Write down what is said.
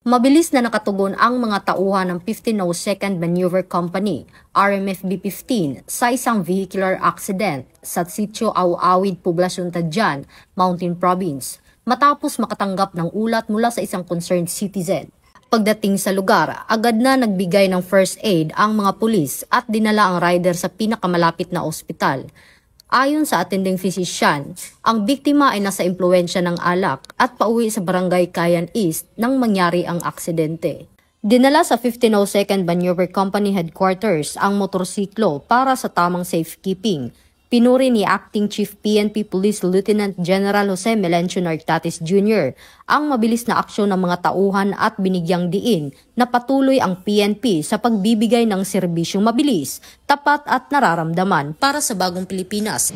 Mabilis na nakatugon ang mga tauhan ng 1502nd Maneuver Company, RMFB-15, sa isang vehicular accident sa Sitio Awawid, Poblasyon Tadjan, Mountain Province, matapos makatanggap ng ulat mula sa isang concerned citizen. Pagdating sa lugar, agad na nagbigay ng first aid ang mga pulis at dinala ang rider sa pinakamalapit na ospital. Ayon sa attending physician, ang biktima ay nasa impluwensya ng alak at pauwi sa barangay Kayan East nang mangyari ang aksidente. Dinala sa 1502nd Maneuver Company Headquarters ang motorsiklo para sa tamang safekeeping. Pinuri ni Acting Chief PNP Police Lieutenant General Jose Melencio Nartatis Jr. ang mabilis na aksyon ng mga tauhan at binigyang diin na patuloy ang PNP sa pagbibigay ng serbisyong mabilis, tapat at nararamdaman para sa bagong Pilipinas.